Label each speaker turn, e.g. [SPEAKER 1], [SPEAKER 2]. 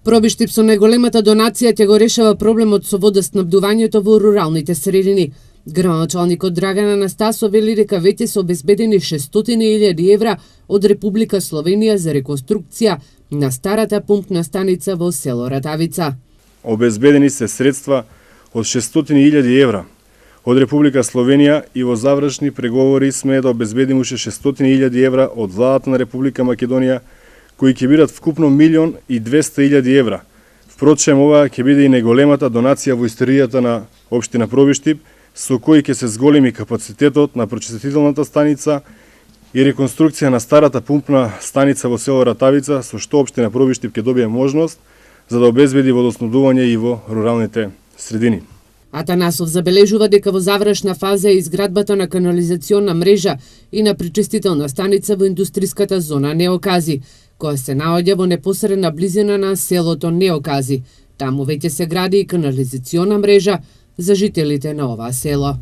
[SPEAKER 1] Пробиштип со најголемата донација ќе го решава проблемот со водоснабдувањето во руралните средини. Градоначалникот Драгана Анастасов вели дека веќе се обезбедени 600.000 евра од Република Словенија за реконструкција на старата пумпна станица во село Ратавица.
[SPEAKER 2] Обезбедени се средства од 600.000 евра од Република Словенија и во завршни преговори сме да обезбедиме уште 600.000 евра од владата на Република Македонија, кои ќе бидат вкупно 1.200.000 евра. Впрочем, ова ќе биде и најголемата донација во историјата на општина Пробиштип, со кој ќе се зголеми капацитетот на прочистителната станица и реконструкција на старата пумпна станица во село Ратавица, со што општина Пробиштип ќе добие можност за да обезбеди водоснабдување и во руралните средини.
[SPEAKER 1] Атанасов забележува дека во завршна фаза е изградбата на канализационна мрежа и на пречистителна станица во индустриската зона Неокази, која се наоѓа во непосредна близина на селото Неокази. Таму веќе се гради и канализациона мрежа за жителите на оваа село.